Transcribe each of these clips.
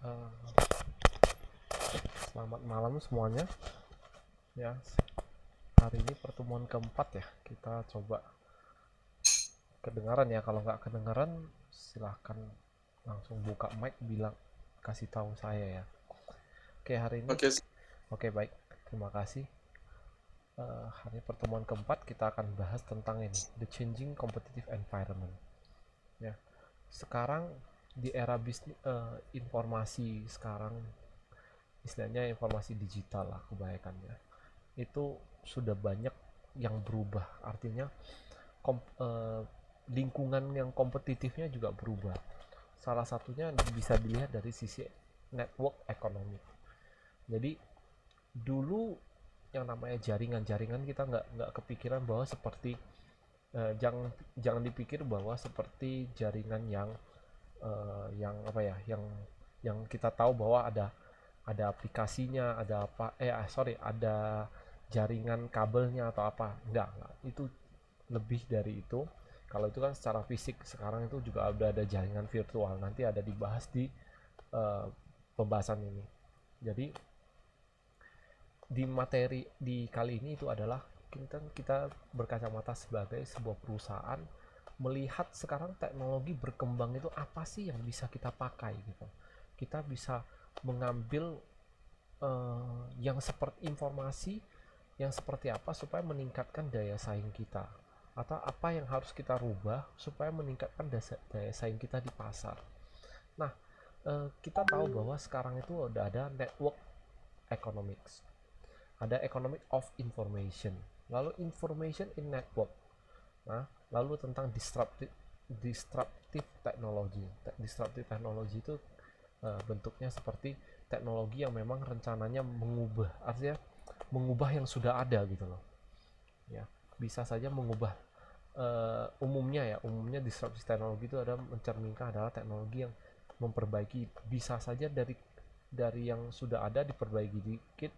Eh, Selamat malam semuanya. Ya, hari ini pertemuan keempat ya. Kita coba kedengaran ya. Kalau nggak kedengaran, silahkan langsung buka mic bilang kasih tahu saya ya. Oke, hari ini. Oke, Oke, baik. Terima kasih. Hari pertemuan keempat kita akan bahas tentang ini, the changing competitive environment. Ya, sekarang di era bisnis informasi sekarang, istilahnya informasi digital lah kebanyakannya, itu sudah banyak yang berubah. Artinya kom, eh, lingkungan yang kompetitifnya juga berubah. Salah satunya bisa dilihat dari sisi network ekonomi. Jadi dulu yang namanya jaringan-jaringan kita nggak kepikiran bahwa seperti jangan jangan dipikir bahwa seperti jaringan yang apa ya, yang kita tahu bahwa ada aplikasinya, ada apa, sorry, ada jaringan kabelnya atau apa. Enggak, itu lebih dari itu. Kalau itu kan secara fisik, sekarang itu juga ada jaringan virtual, nanti ada dibahas di uh, pembahasan ini. Jadi di materi di kali ini itu adalah kita berkacamata sebagai sebuah perusahaan, melihat sekarang teknologi berkembang itu apa sih yang bisa kita pakai gitu. Kita bisa mengambil yang seperti informasi yang seperti apa supaya meningkatkan daya saing kita, atau apa yang harus kita rubah supaya meningkatkan daya saing kita di pasar. Nah, kita tahu bahwa sekarang itu udah ada network economics, ada economic of information, lalu information in network. Nah, lalu tentang disruptive technology. Disruptive technology itu bentuknya seperti teknologi yang memang rencananya mengubah, artinya mengubah yang sudah ada gitu loh. Ya, bisa saja mengubah, umumnya disruptive teknologi itu ada mencerminkan adalah teknologi yang memperbaiki, bisa saja dari yang sudah ada diperbaiki dikit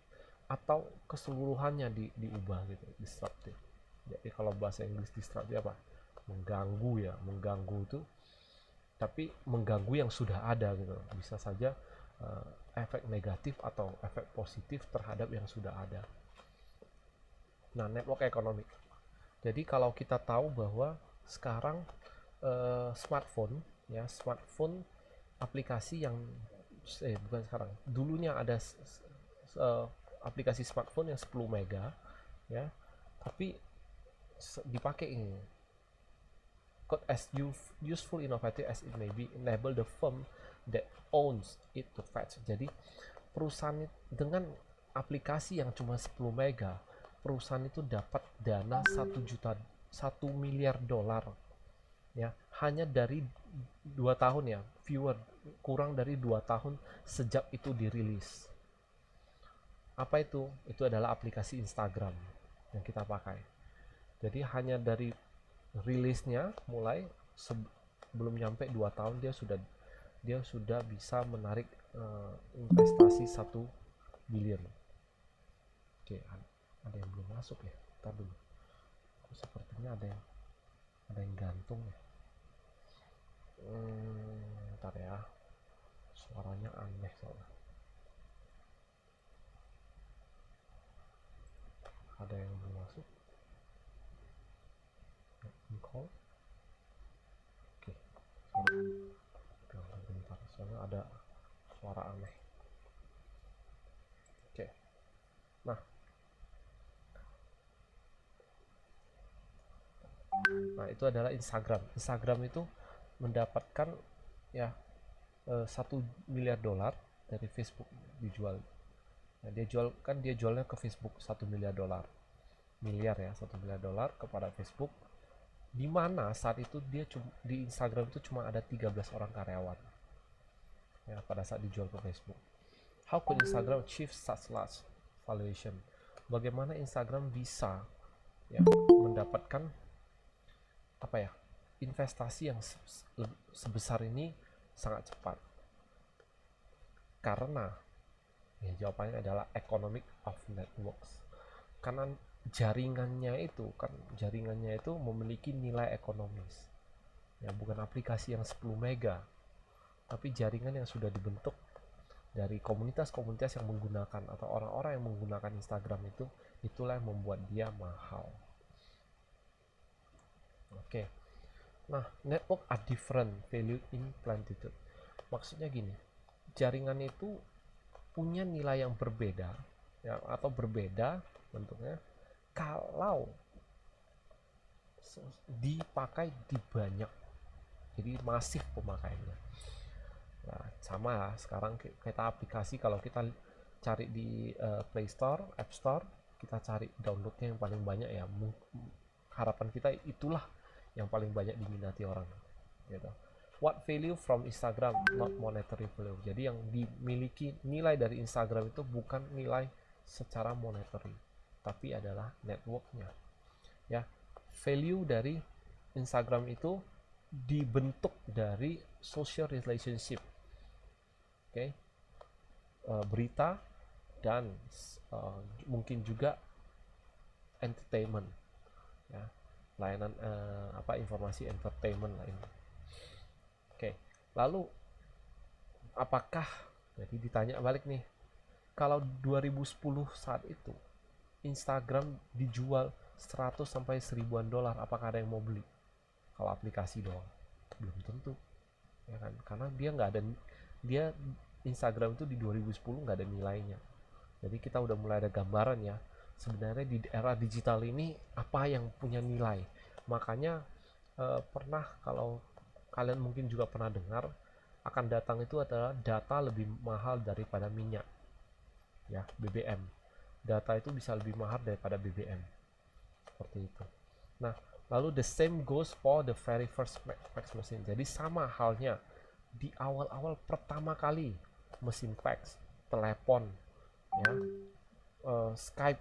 atau keseluruhannya diubah gitu, disruptive. Jadi kalau bahasa Inggris disruptive apa? Mengganggu ya, mengganggu itu, tapi mengganggu yang sudah ada gitu. Bisa saja efek negatif atau efek positif terhadap yang sudah ada. Nah, network economic. Jadi kalau kita tahu bahwa sekarang smartphone, ya, smartphone aplikasi yang bukan sekarang, dulunya ada uh, aplikasi smartphone yang 10 mega, ya, tapi dipakai ini code as useful innovative as it may be, enable the firm that owns it to fetch. Jadi perusahaan dengan aplikasi yang cuma 10 mega, perusahaan itu dapat dana 1 miliar dolar, ya, hanya dari 2 tahun ya, viewer, kurang dari 2 tahun sejak itu dirilis. Apa itu adalah aplikasi Instagram yang kita pakai. Jadi hanya dari rilisnya mulai, belum nyampe 2 tahun dia sudah bisa menarik investasi 1 bilion. Oke, ada yang belum masuk ya, ntar dulu. Sepertinya ada yang gantung ya. Ntar ya, suaranya aneh soalnya. Ada yang belum masuk. Call. Oke, sorry, bentar, soalnya ada suara aneh. Oke, nah itu adalah Instagram. Instagram itu mendapatkan, ya, 1 miliar dolar dari Facebook, dijual. Nah, dia jualnya ke Facebook 1 miliar dolar, miliar ya, 1 miliar dolar kepada Facebook, di mana saat itu di Instagram itu cuma ada 13 orang karyawan, ya, pada saat dijual ke Facebook. How could Instagram achieve such large valuation? Bagaimana Instagram bisa, ya, mendapatkan apa ya, investasi yang sebesar ini sangat cepat? Karena, ya, jawabannya adalah economic of networks. Karena jaringannya itu memiliki nilai ekonomis, ya, bukan aplikasi yang 10 mega, tapi jaringan yang sudah dibentuk dari komunitas-komunitas yang menggunakan atau orang-orang yang menggunakan Instagram itu, itulah yang membuat dia mahal. Oke. Nah, network are different value in plentitude. Maksudnya gini, jaringan itu punya nilai yang berbeda ya, atau berbeda bentuknya kalau dipakai di banyak, jadi masif pemakaiannya. Nah, sama ya, sekarang kita aplikasi kalau kita cari di Play Store, App Store, kita cari downloadnya yang paling banyak ya, harapan kita itulah yang paling banyak diminati orang gitu. What value from Instagram, not monetary value. Jadi yang dimiliki nilai dari Instagram itu bukan nilai secara monetary, tapi adalah networknya ya. Value dari Instagram itu dibentuk dari social relationship, oke, berita dan mungkin juga entertainment ya, layanan informasi entertainment lainnya. Oke, lalu apakah, jadi ditanya balik nih, kalau 2010 saat itu Instagram dijual 100 sampai 1000-an dolar, apakah ada yang mau beli? Kalau aplikasi doang belum tentu ya kan, karena dia nggak ada, dia Instagram itu di 2010 nggak ada nilainya. Jadi kita udah mulai ada gambaran ya, sebenarnya di era digital ini apa yang punya nilai. Makanya pernah, kalau kalian mungkin juga pernah dengar, akan datang itu adalah data lebih mahal daripada minyak ya, BBM. Data itu bisa lebih mahal daripada BBM, seperti itu. Nah, lalu the same goes for the very first fax machine. Jadi sama halnya di awal-awal pertama kali mesin fax, telepon ya, Skype,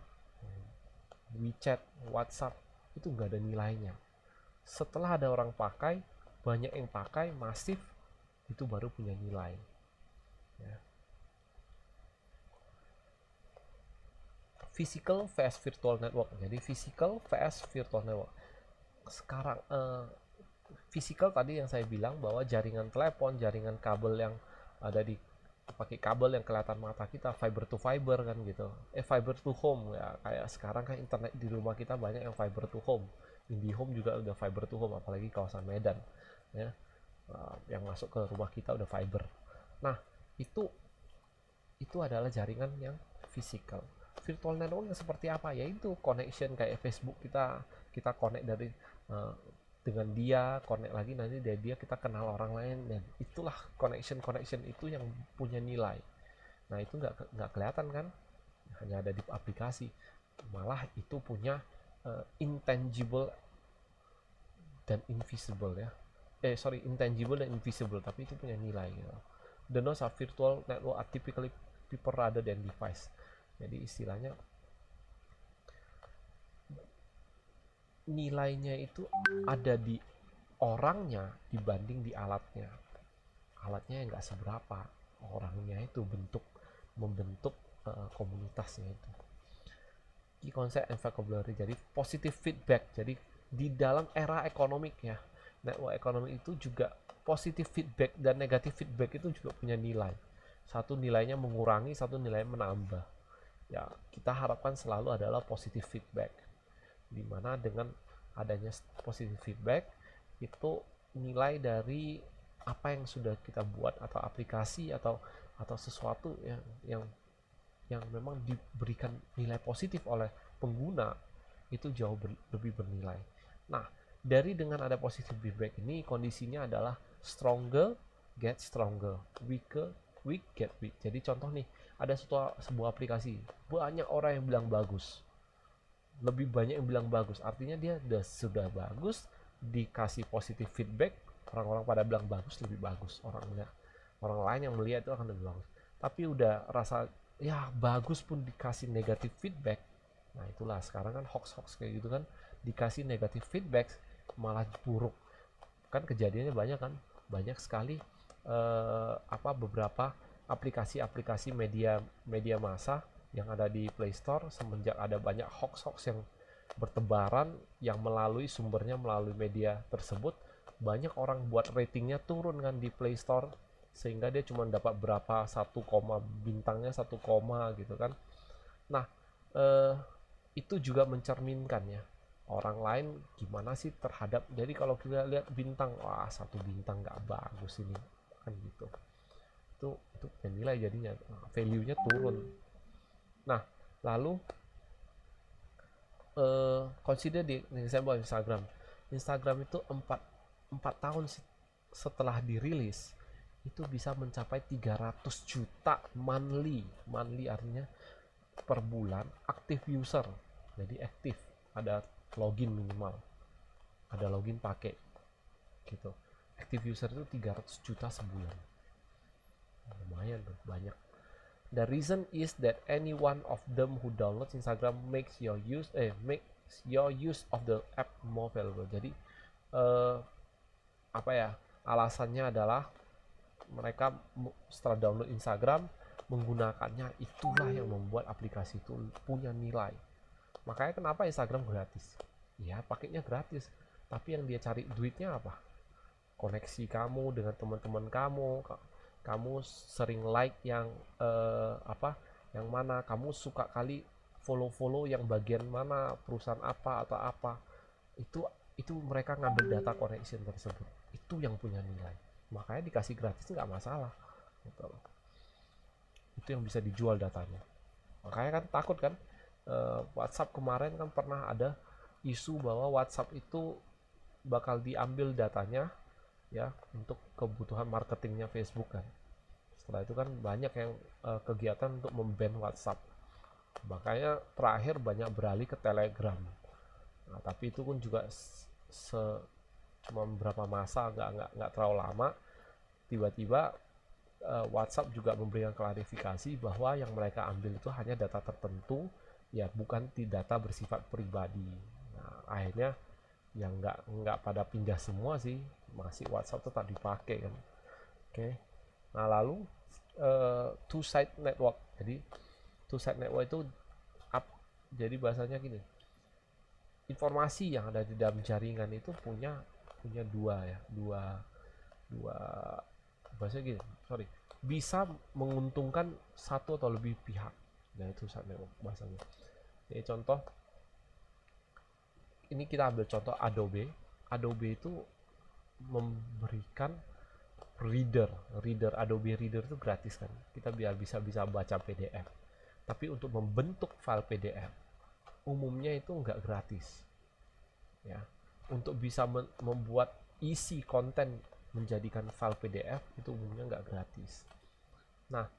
WeChat, WhatsApp itu nggak ada nilainya. Setelah ada orang pakai, banyak yang pakai, masif, itu baru punya nilai ya. Physical vs virtual network. Jadi physical vs virtual network. Sekarang physical tadi yang saya bilang bahwa jaringan telepon, jaringan kabel yang ada di, pakai kabel yang kelihatan mata kita, fiber to fiber kan gitu, fiber to home ya, kayak sekarang kan internet di rumah kita banyak yang fiber to home, IndiHome juga udah fiber to home, apalagi kawasan Medan ya, yang masuk ke rumah kita udah fiber. Nah, itu adalah jaringan yang physical. Virtual network yang seperti apa? Yaitu connection kayak Facebook, kita connect dari dengan dia, connect lagi, nanti dari dia kita kenal orang lain, dan itulah connection itu yang punya nilai. Nah, itu nggak kelihatan kan, hanya ada di aplikasi, malah itu punya intangible dan invisible ya, intangible dan invisible, tapi itu punya nilai gitu. The nodes of virtual network are typically people rather than device. Jadi istilahnya nilainya itu ada di orangnya dibanding di alatnya. Alatnya yang nggak seberapa, orangnya itu membentuk komunitasnya itu. Key concept and vocabulary. Jadi positive feedback. Jadi di dalam era ekonomik ya, network ekonomi itu juga positive feedback dan negatif feedback itu juga punya nilai. Satu nilainya mengurangi, satu nilainya menambah. Ya, kita harapkan selalu adalah positive feedback, dimana dengan adanya positive feedback itu nilai dari apa yang sudah kita buat atau aplikasi atau sesuatu yang memang diberikan nilai positif oleh pengguna itu jauh lebih bernilai. Nah, dari dengan ada positive feedback ini, kondisinya adalah stronger get stronger, weaker weak get weak. Jadi contoh nih, ada sebuah aplikasi, banyak orang yang bilang bagus, lebih banyak yang bilang bagus, artinya dia sudah bagus, dikasih positif feedback, orang-orang pada bilang bagus, lebih bagus, orang lain yang melihat itu akan lebih bagus. Tapi udah rasa ya bagus pun dikasih negatif feedback, nah itulah sekarang kan hoax kayak gitu kan, dikasih negatif feedback malah buruk kan, kejadiannya banyak kan, banyak sekali beberapa aplikasi media massa yang ada di Play Store, semenjak ada banyak hoax yang bertebaran yang melalui media tersebut, banyak orang buat ratingnya turun kan di Play Store, sehingga dia cuma dapat berapa, 1, bintangnya 1, gitu kan. Nah, itu juga mencerminkan ya orang lain gimana sih terhadap, jadi kalau kita lihat bintang, wah 1 bintang nggak bagus ini kan gitu, itu nilai jadinya value-nya turun. Nah, lalu consider di example Instagram. Instagram itu 4 tahun setelah dirilis itu bisa mencapai 300 juta monthly artinya per bulan aktif user. Jadi aktif, ada login minimal, ada login pakai gitu. Active user itu 300 juta sebulan, lumayan tuh, banyak. The reason is that any one of them who downloads Instagram makes your use of the app more valuable. Jadi apa ya, alasannya adalah mereka setelah download Instagram menggunakannya, itulah yang membuat aplikasi itu punya nilai. Makanya kenapa Instagram gratis? Ya pakainya gratis, tapi yang dia cari duitnya apa? Koneksi kamu dengan teman-teman kamu, kamu sering like yang yang mana, kamu suka kali follow yang bagian mana, perusahaan apa atau apa, itu mereka ngambil data connection tersebut, itu yang punya nilai. Makanya dikasih gratis nggak masalah gitu loh. Itu yang bisa dijual datanya. Makanya kan takut kan, WhatsApp kemarin kan pernah ada isu bahwa WhatsApp itu bakal diambil datanya ya untuk kebutuhan marketingnya Facebook kan. Setelah itu kan banyak yang kegiatan untuk memban WhatsApp. Makanya terakhir banyak beralih ke Telegram. Nah, tapi itu pun juga cuma beberapa masa, nggak terlalu lama. Tiba-tiba WhatsApp juga memberikan klarifikasi bahwa yang mereka ambil itu hanya data tertentu, ya bukan data bersifat pribadi. Nah, akhirnya yang nggak pada pindah semua sih, masih WhatsApp tetap dipakai kan. Oke. Nah, lalu two-side network. Jadi two-side network itu jadi bahasanya gini, informasi yang ada di dalam jaringan itu punya dua bahasa gini, bisa menguntungkan satu atau lebih pihak. Nah, itu bahasanya. Jadi contoh, ini kita ambil contoh Adobe itu memberikan reader Adobe Reader itu gratis kan, kita biar bisa baca PDF. Tapi untuk membentuk file PDF umumnya itu nggak gratis ya. Untuk bisa membuat isi konten menjadikan file PDF itu umumnya nggak gratis. Nah,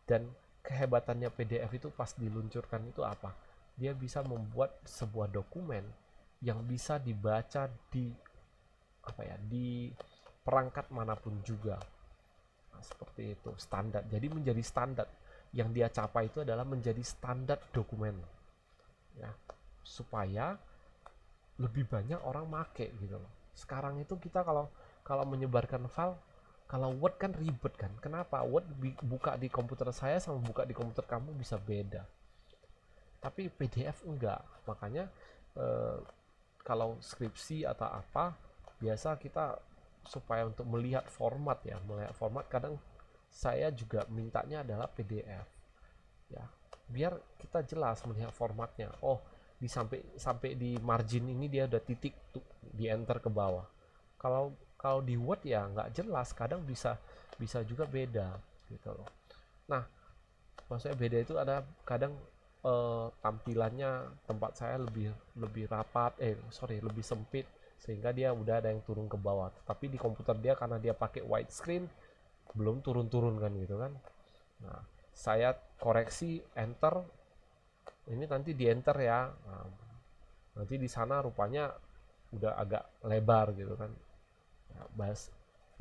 dan kehebatannya PDF itu pas diluncurkan itu apa? Dia bisa membuat sebuah dokumen yang bisa dibaca di perangkat manapun juga. Nah, seperti itu standar. Jadi menjadi standar. Yang dia capai itu adalah menjadi standar dokumen. Ya, supaya lebih banyak orang make gitu loh. Sekarang itu kita kalau menyebarkan file, kalau Word kan ribet kan. Kenapa? Word buka di komputer saya sama buka di komputer kamu bisa beda. Tapi PDF enggak. Makanya kalau skripsi atau apa, biasa kita supaya untuk melihat format kadang saya juga mintanya adalah PDF ya, biar kita jelas melihat formatnya. Oh, sampai di margin ini dia udah titik tuh, di enter ke bawah. Kalau di Word ya nggak jelas, kadang bisa juga beda gitu loh. Nah, maksudnya beda itu ada kadang tampilannya tempat saya lebih rapat, lebih sempit, sehingga dia udah ada yang turun ke bawah. Tapi di komputer dia karena dia pakai widescreen belum turun kan gitu kan. Nah, saya koreksi enter, ini nanti di enter ya. Nah, nanti di sana rupanya udah agak lebar gitu kan. Nah,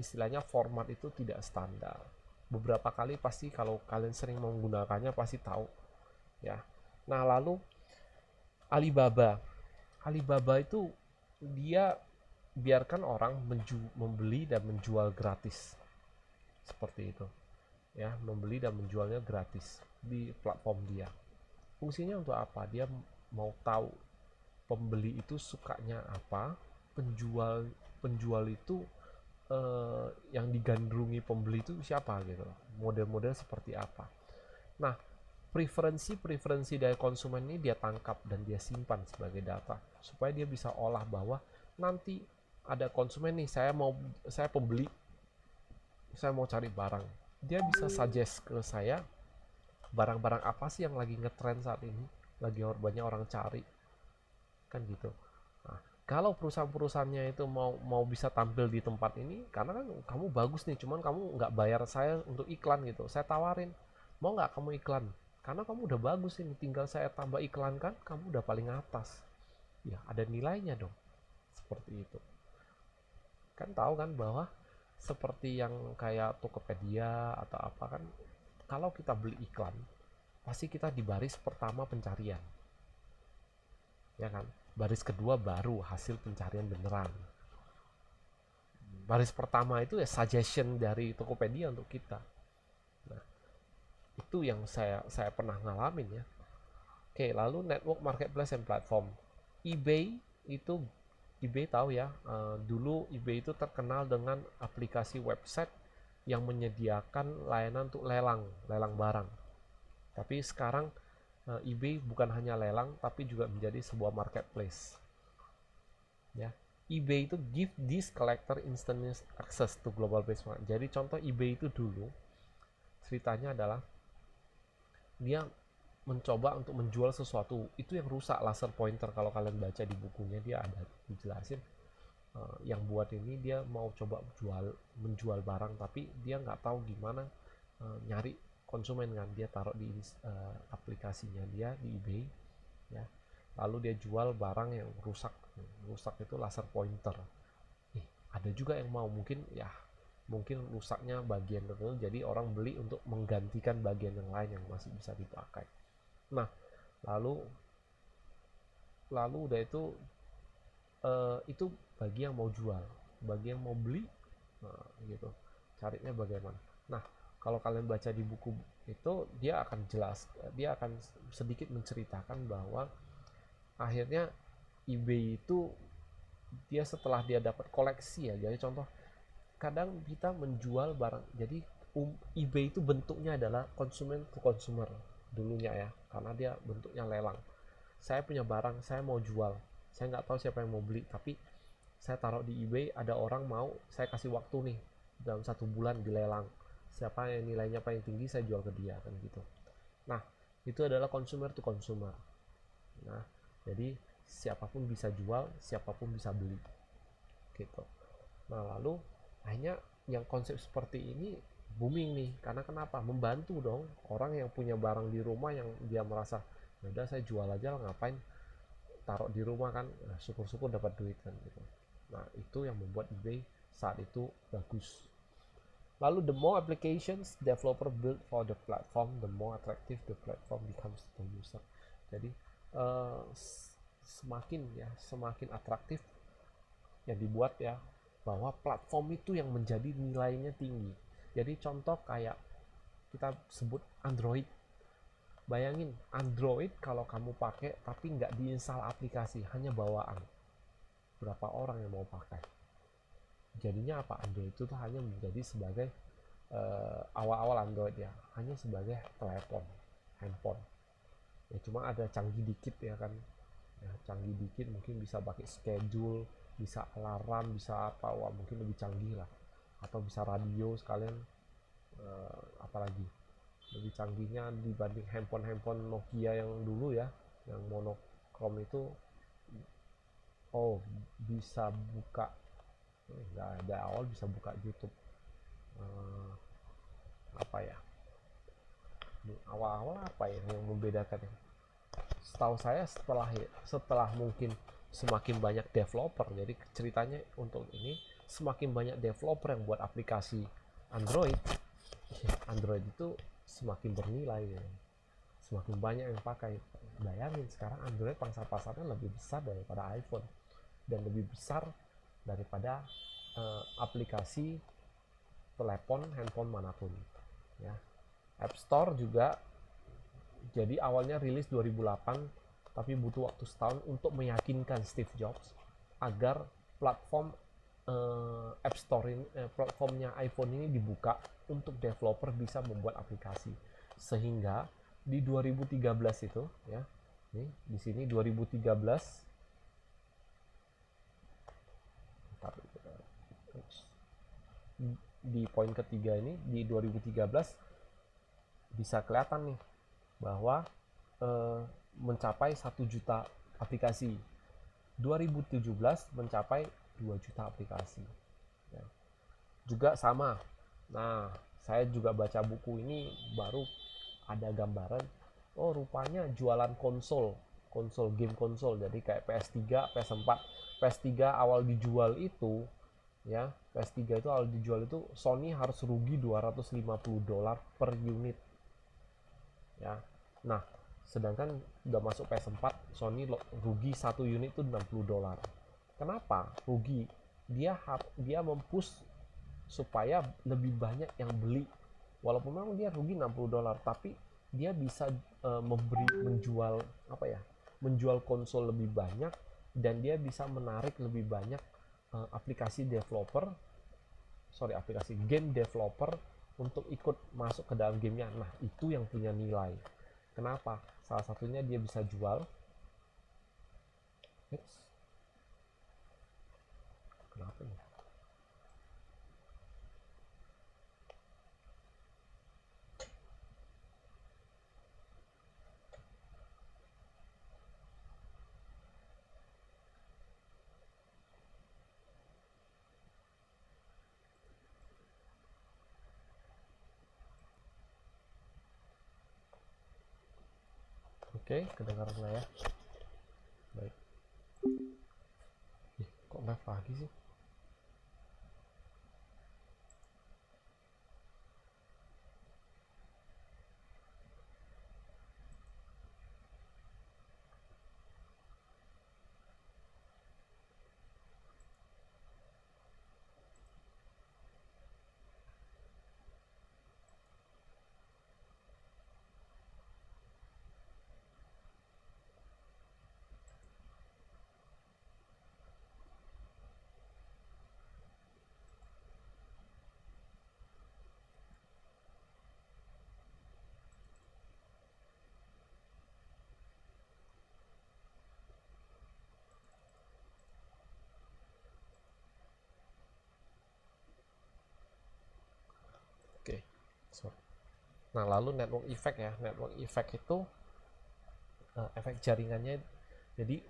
istilahnya format itu tidak standar. Beberapa kali pasti kalau kalian sering menggunakannya pasti tahu ya. Nah, lalu Alibaba itu dia biarkan orang membeli dan menjual gratis seperti itu ya, membeli dan menjualnya gratis di platform dia. Fungsinya untuk apa? Dia mau tahu pembeli itu sukanya apa, penjual itu yang digandrungi pembeli itu siapa gitu, model-model seperti apa. Nah, preferensi dari konsumen ini dia tangkap dan dia simpan sebagai data supaya dia bisa olah bahwa nanti ada konsumen nih, saya pembeli, saya mau cari barang, dia bisa suggest ke saya barang-barang apa sih yang lagi ngetrend saat ini, lagi banyak orang cari, kan gitu. Nah, kalau perusahaan-perusahaannya itu mau bisa tampil di tempat ini, karena kan kamu bagus nih, cuman kamu nggak bayar saya untuk iklan gitu, saya tawarin, mau nggak kamu iklan? Karena kamu udah bagus ini, tinggal saya tambah iklan kan, kamu udah paling atas. Ya, ada nilainya dong. Seperti itu. Kan tahu kan bahwa seperti yang kayak Tokopedia atau apa kan, kalau kita beli iklan, pasti kita di baris pertama pencarian. Ya kan? Baris kedua baru hasil pencarian beneran. Baris pertama itu ya suggestion dari Tokopedia untuk kita. Nah, itu yang saya pernah ngalamin ya. Oke, lalu network marketplace and platform. eBay itu, eBay tahu ya, dulu eBay itu terkenal dengan aplikasi website yang menyediakan layanan untuk lelang barang. Tapi sekarang eBay bukan hanya lelang, tapi juga menjadi sebuah marketplace. Ya, eBay itu give this collector instant access to global base market. Jadi contoh eBay itu dulu ceritanya adalah dia mencoba untuk menjual sesuatu itu yang rusak, laser pointer. Kalau kalian baca di bukunya dia ada dijelasin, yang buat ini dia mau coba menjual barang, tapi dia nggak tahu gimana nyari konsumen kan, dia taruh di aplikasinya dia di eBay ya, lalu dia jual barang yang rusak itu laser pointer. Ada juga yang mau, mungkin rusaknya bagian tertentu, jadi orang beli untuk menggantikan bagian yang lain yang masih bisa dipakai. Nah, lalu udah itu bagi yang mau jual, bagi yang mau beli, nah, gitu carinya bagaimana. Nah, kalau kalian baca di buku itu dia akan sedikit menceritakan bahwa akhirnya eBay itu dia setelah dia dapat koleksi ya, jadi contoh kadang kita menjual barang, jadi eBay itu bentuknya adalah konsumen to consumer dulunya ya, karena dia bentuknya lelang. Saya punya barang, saya mau jual, saya nggak tahu siapa yang mau beli, tapi saya taruh di eBay, ada orang mau, saya kasih waktu nih dalam 1 bulan dilelang, siapa yang nilainya paling tinggi saya jual ke dia kan gitu. Nah, itu adalah consumer to consumer. Nah, jadi siapapun bisa jual, siapapun bisa beli gitu. Nah, lalu akhirnya yang konsep seperti ini booming nih, karena kenapa? Membantu dong orang yang punya barang di rumah yang dia merasa ya udah saya jual aja lah, ngapain taruh di rumah kan, nah, syukur-syukur dapat duit kan gitu. Nah, itu yang membuat eBay saat itu bagus. Lalu the more applications developer build for the platform, the more attractive the platform becomes to the user. Jadi semakin atraktif yang dibuat ya, bahwa platform itu yang menjadi nilainya tinggi. Jadi contoh kayak kita sebut Android. Bayangin Android kalau kamu pakai tapi nggak diinstal aplikasi, hanya bawaan, berapa orang yang mau pakai? Jadinya apa? Android itu tuh hanya menjadi sebagai awal-awal Android ya, hanya sebagai telepon, handphone. Ya cuma ada canggih dikit ya kan, ya, canggih dikit mungkin bisa pakai schedule, bisa alarm, bisa apa, wah mungkin lebih canggih lah, atau bisa radio sekalian, apalagi lebih canggihnya dibanding handphone Nokia yang dulu ya, yang monokrom itu. Oh, bisa buka, nggak ada awal bisa buka YouTube. Apa ya, awal-awal apa ya yang membedakan ya? Setahu saya setelah mungkin semakin banyak developer, jadi ceritanya untuk ini semakin banyak developer yang buat aplikasi Android, Android itu semakin bernilai ya. Semakin banyak yang pakai. Bayangin sekarang Android pangsa pasarnya lebih besar daripada iPhone dan lebih besar daripada aplikasi telepon handphone manapun ya. App Store juga, jadi awalnya rilis 2008 tapi butuh waktu setahun untuk meyakinkan Steve Jobs agar platform App Store ini, platformnya iPhone ini dibuka untuk developer bisa membuat aplikasi. Sehingga di 2013 itu ya, nih di sini 2013, di poin ketiga ini di 2013 bisa kelihatan nih bahwa mencapai 1 juta aplikasi. 2017 mencapai 2 juta aplikasi. Ya. Juga sama. Nah, saya juga baca buku ini baru ada gambaran. Oh, rupanya jualan konsol game konsol. Jadi kayak PS3, PS4, PS3 awal dijual itu ya, PS3 itu awal dijual itu Sony harus rugi $250 per unit. Ya. Nah, sedangkan udah masuk PS4, Sony rugi 1 unit itu $60. Kenapa rugi? Dia mempush supaya lebih banyak yang beli. Walaupun memang dia rugi $60, tapi dia bisa menjual apa ya? Menjual konsol lebih banyak, dan dia bisa menarik lebih banyak aplikasi game developer untuk ikut masuk ke dalam gamenya. Nah, itu yang punya nilai. Kenapa? Salah satunya dia bisa jual. Kenapa nih? Oke, kedengaran lah ya. Baik. Kok live lagi sih? Oke. Sorry. Nah, lalu network effect ya. Network effect itu efek jaringannya. Jadi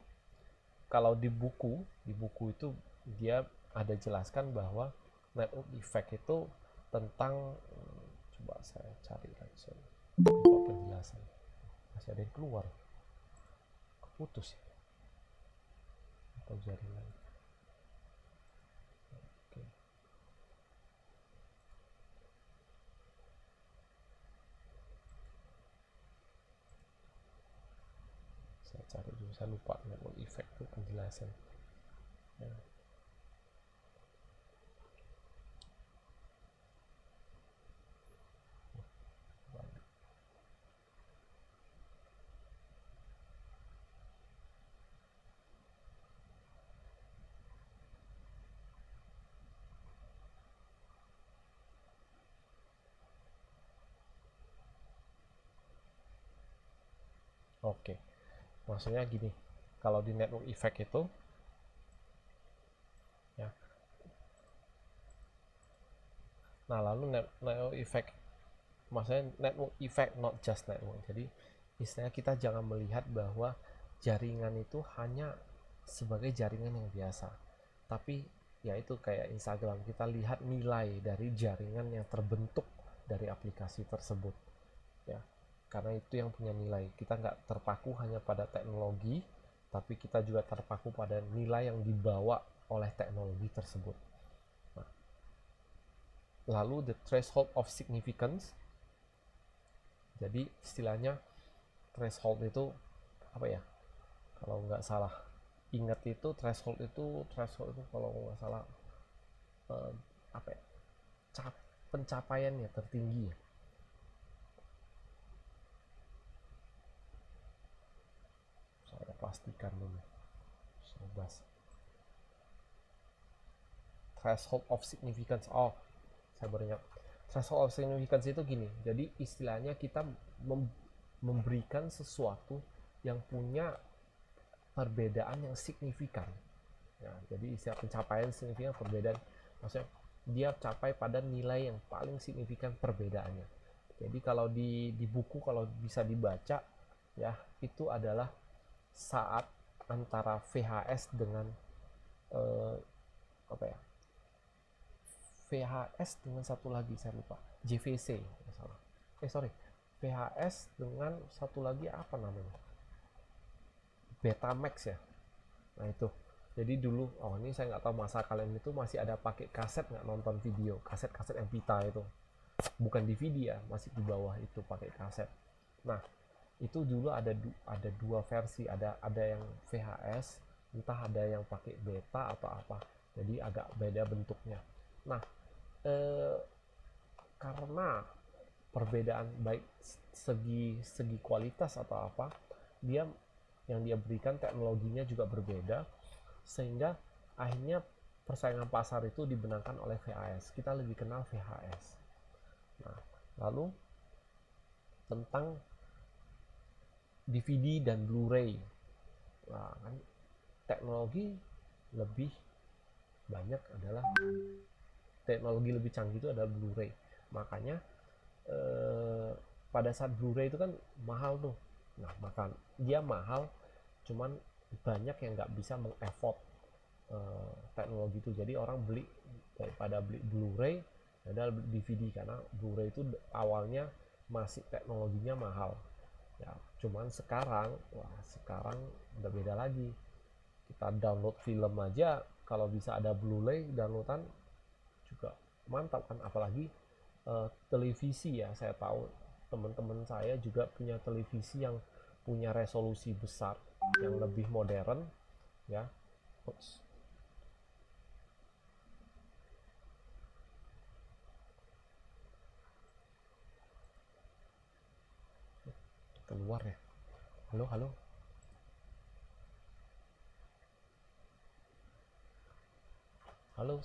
kalau di buku itu dia ada jelaskan bahwa network effect itu tentang, coba saya cari lagi, sorry, lupa penjelasan. Masih ada yang keluar, keputus ya, atau jaringan. Oke, saya cari dulu, saya lupa network effect itu penjelasan ya. Oke, maksudnya gini, kalau di network effect itu ya. Nah, lalu network effect, maksudnya network effect, not just network. Jadi istilahnya kita jangan melihat bahwa jaringan itu hanya sebagai jaringan yang biasa, tapi ya itu kayak Instagram, kita lihat nilai dari jaringan yang terbentuk dari aplikasi tersebut ya, karena itu yang punya nilai. Kita nggak terpaku hanya pada teknologi, tapi kita juga terpaku pada nilai yang dibawa oleh teknologi tersebut. Nah, lalu the threshold of significance. Jadi istilahnya threshold itu apa ya, kalau nggak salah ingat itu threshold itu kalau nggak salah eh, apa ya, pencapaiannya tertinggi ya. Saya pastikan dulu, saya bahas. threshold of significance. Oh, saya baru ingat. Threshold of significance itu gini, jadi istilahnya kita memberikan sesuatu yang punya perbedaan yang signifikan. Ya, jadi istilah pencapaian signifikan perbedaan, maksudnya dia capai pada nilai yang paling signifikan perbedaannya. Jadi kalau di buku kalau bisa dibaca ya, itu adalah saat antara VHS dengan apa ya, VHS dengan satu lagi saya lupa, JVC salah. VHS dengan satu lagi apa namanya, Betamax ya. Nah itu, jadi dulu, oh ini saya nggak tahu masa kalian itu masih ada pakai kaset nggak, nonton video kaset yang pita itu, bukan DVD ya, masih di bawah itu pakai kaset. Nah itu dulu ada dua versi, ada yang VHS, entah ada yang pakai beta atau apa, jadi agak beda bentuknya. Nah karena perbedaan baik segi kualitas atau apa, dia yang dia berikan teknologinya juga berbeda, sehingga akhirnya persaingan pasar itu dibenarkan oleh VHS. Kita lebih kenal VHS. Nah, lalu tentang DVD dan Blu-ray, nah, kan teknologi lebih banyak adalah teknologi lebih canggih itu adalah Blu-ray. Makanya pada saat Blu-ray itu kan mahal tuh. Nah, maka dia mahal, cuman banyak yang nggak bisa meng-afford teknologi itu. Jadi orang beli, daripada beli Blu-ray adalah beli DVD, karena Blu-ray itu awalnya masih teknologinya mahal. Ya, cuman sekarang udah beda lagi. Kita download film aja kalau bisa ada Blu-ray downloadan juga mantap kan, apalagi televisi ya. Saya tahu teman-teman saya juga punya televisi yang punya resolusi besar, yang lebih modern ya. Keluar ya. Halo.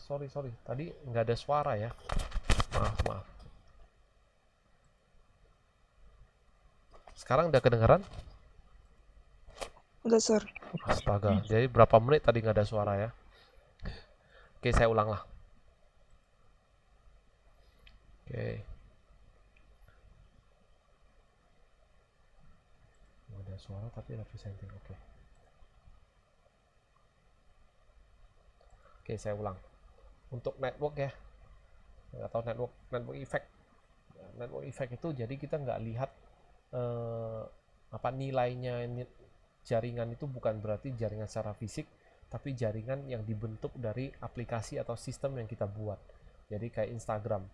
Sorry, tadi nggak ada suara ya, maaf. Sekarang udah kedengaran? Udah, Sir. Astaga, jadi berapa menit tadi nggak ada suara ya? Oke, saya ulang lah. Oke. Nggak ada suara tapi ada presenting. Oke, saya ulang. Untuk network ya, nggak tahu network effect. Network effect itu jadi kita nggak lihat apa nilainya. Jaringan itu bukan berarti jaringan secara fisik, tapi jaringan yang dibentuk dari aplikasi atau sistem yang kita buat. Jadi kayak Instagram,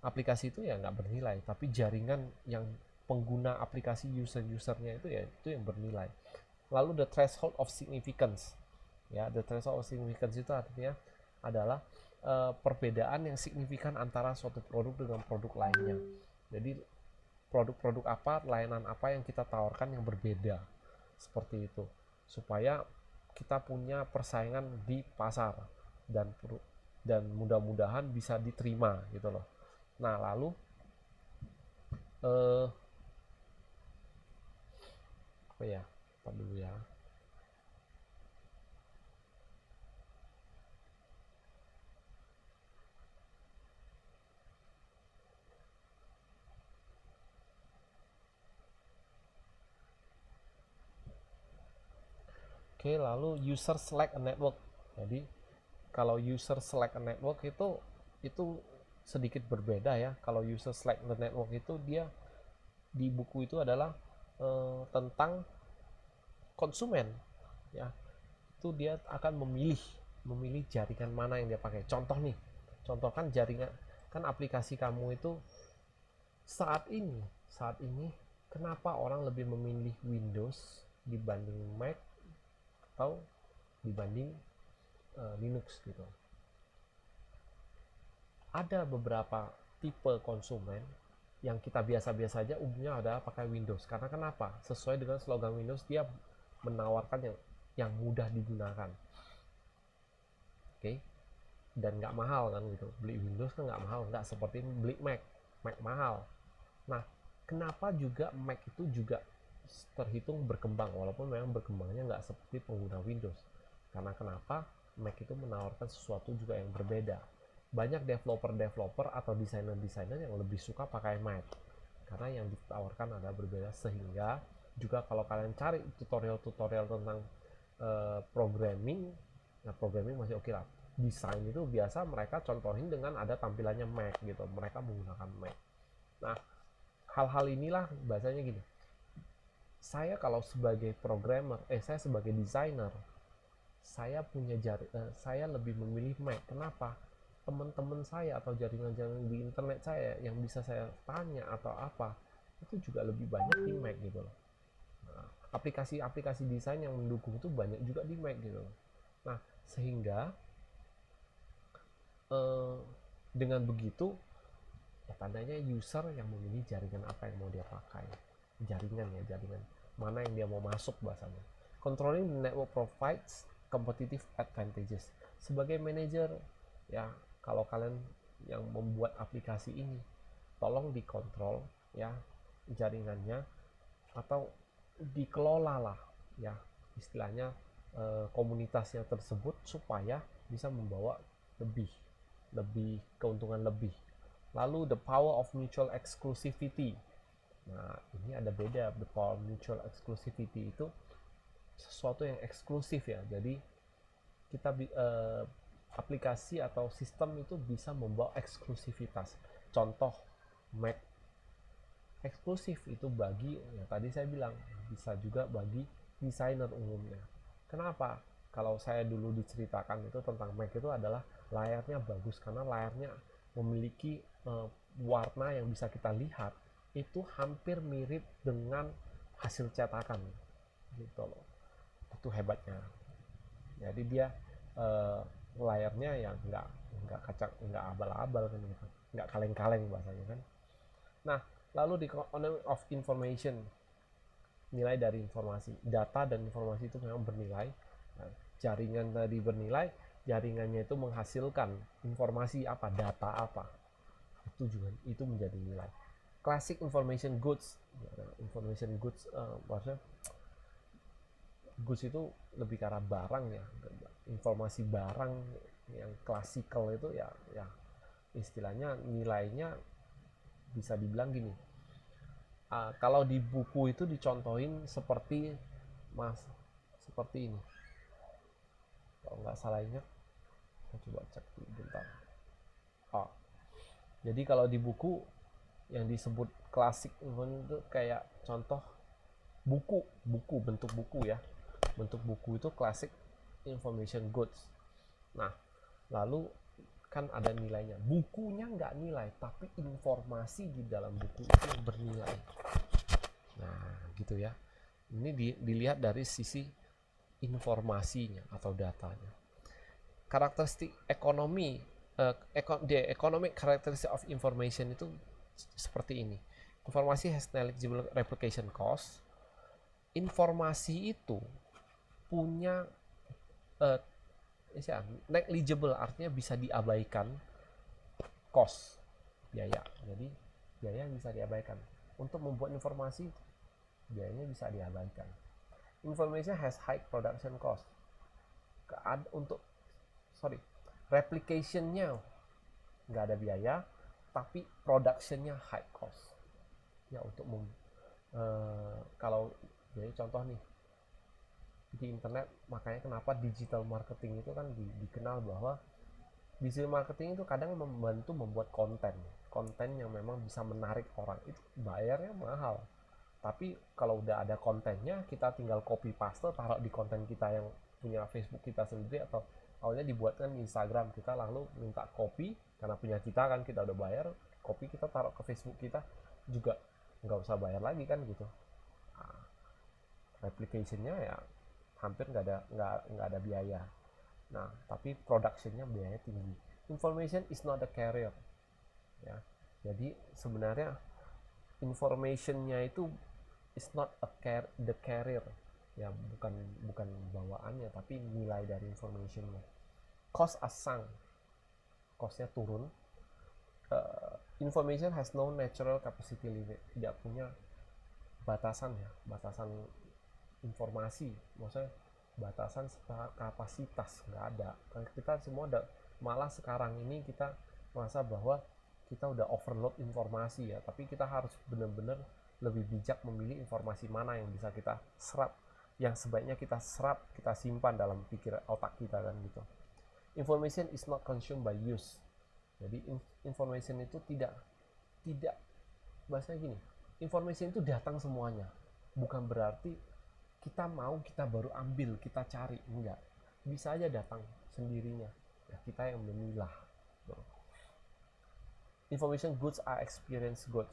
aplikasi itu ya nggak bernilai, tapi jaringan yang pengguna aplikasi usernya itu ya itu yang bernilai. Lalu the threshold of significance, ya the threshold of significance itu artinya adalah perbedaan yang signifikan antara suatu produk dengan produk lainnya. Jadi produk-produk apa, layanan apa yang kita tawarkan yang berbeda, seperti itu, supaya kita punya persaingan di pasar dan mudah-mudahan bisa diterima gitu loh. Nah lalu apa ya, apa dulu ya. Oke, lalu user select a network. Jadi kalau user select a network itu sedikit berbeda ya. Kalau user select the network itu dia di buku itu adalah tentang konsumen ya. Itu dia akan memilih jaringan mana yang dia pakai. Contoh kan jaringan, kan aplikasi kamu itu saat ini kenapa orang lebih memilih Windows dibanding Mac atau dibanding Linux gitu. Ada beberapa tipe konsumen yang kita biasa-biasa aja umumnya adalah pakai Windows. Karena kenapa? Sesuai dengan slogan Windows, dia menawarkan yang mudah digunakan. Oke. dan nggak mahal kan gitu. Beli Windows kan nggak mahal, nggak seperti beli Mac mahal. Nah, kenapa juga Mac itu juga terhitung berkembang, walaupun memang berkembangnya nggak seperti pengguna Windows. Karena kenapa? Mac itu menawarkan sesuatu juga yang berbeda. Banyak developer atau desainer yang lebih suka pakai Mac karena yang ditawarkan ada berbeda, sehingga juga kalau kalian cari tutorial tentang programming, nah programming masih oke lah. Desain itu biasa mereka contohin dengan ada tampilannya Mac gitu, mereka menggunakan Mac. Nah, hal-hal inilah bahasanya gini, saya kalau sebagai programmer, saya sebagai desainer, saya lebih memilih Mac. Kenapa? Teman-teman saya atau jaringan-jaringan di internet saya yang bisa saya tanya atau apa, itu juga lebih banyak di Mac gitu loh. Nah, aplikasi-aplikasi desain yang mendukung itu banyak juga di Mac gitu loh. Nah, sehingga dengan begitu ya tandanya user yang memilih jaringan apa yang mau dia pakai. Jaringan mana yang dia mau masuk bahasanya. Controlling the network provides competitive advantages. Sebagai manajer ya, kalau kalian yang membuat aplikasi ini, tolong dikontrol ya jaringannya, atau dikelola lah ya istilahnya komunitasnya tersebut, supaya bisa membawa lebih keuntungan lebih. Lalu the power of mutual exclusivity. Nah, ini ada beda. The power of mutual exclusivity itu sesuatu yang eksklusif ya. Jadi kita aplikasi atau sistem itu bisa membawa eksklusivitas. Contoh, Mac eksklusif itu bagi, ya tadi saya bilang, bisa juga bagi desainer umumnya. Kenapa? Kalau saya dulu diceritakan itu tentang Mac itu adalah layarnya bagus, karena layarnya memiliki warna yang bisa kita lihat itu hampir mirip dengan hasil cetakan gitu loh. Itu hebatnya. Jadi dia layarnya yang nggak kacak, nggak abal-abal kan gitu, nggak kaleng-kaleng bahasanya kan. Nah, lalu di economy of information, nilai dari informasi, data dan informasi itu memang bernilai. Nah, jaringan tadi bernilai, jaringannya itu menghasilkan informasi apa, data apa, itu menjadi nilai. Classic information goods, information goods maksudnya goods itu lebih ke arah barang ya, informasi barang yang klasikal itu ya istilahnya nilainya bisa dibilang gini. Kalau di buku itu dicontohin seperti ini. Kalau nggak salah ingat, saya coba cek bentar. Jadi kalau di buku yang disebut klasik itu kayak contoh buku bentuk buku ya. Bentuk buku itu classic information goods. Nah, lalu kan ada nilainya. Bukunya nggak nilai, tapi informasi di dalam buku itu yang bernilai. Nah, gitu ya. Ini dilihat dari sisi informasinya atau datanya. Karakteristik ekonomi, the economic characteristic of information itu seperti ini. Informasi has negligible replication cost. Informasi itu punya negligible, artinya bisa diabaikan, cost, biaya. Jadi biaya bisa diabaikan. Untuk membuat informasi, biayanya bisa diabaikan. Information has high production cost. Replication-nya nggak ada biaya, tapi production-nya high cost. Ya, untuk kalau jadi contoh nih di internet, makanya kenapa digital marketing itu kan dikenal bahwa digital marketing itu kadang membantu membuat konten yang memang bisa menarik orang. Itu bayarnya mahal, tapi kalau udah ada kontennya, kita tinggal copy paste taruh di konten kita yang punya Facebook kita sendiri, atau awalnya dibuatkan di Instagram, kita lalu minta copy karena punya kita kan, kita udah bayar, copy kita taruh ke Facebook kita, juga nggak usah bayar lagi kan gitu. Nah, replication-nya ya hampir nggak ada biaya. Nah, tapi production-nya biayanya tinggi. Information is not the carrier ya. Jadi sebenarnya information-nya itu is not the carrier ya, bukan bawaannya, tapi nilai dari information-nya. Cost as sunk, cost-nya turun. Information has no natural capacity limit, tidak punya batasan ya, batasan informasi, maksudnya batasan secara kapasitas nggak ada. Kita semua malah sekarang ini kita merasa bahwa kita udah overload informasi ya, tapi kita harus benar-benar lebih bijak memilih informasi mana yang bisa kita serap, yang sebaiknya kita serap, kita simpan dalam pikiran otak kita kan gitu. Information is not consumed by use. Jadi information itu tidak bahasanya gini, information itu datang semuanya, bukan berarti kita mau kita baru ambil, kita cari, enggak, bisa aja datang sendirinya ya, kita yang memilah. Information goods are experience goods.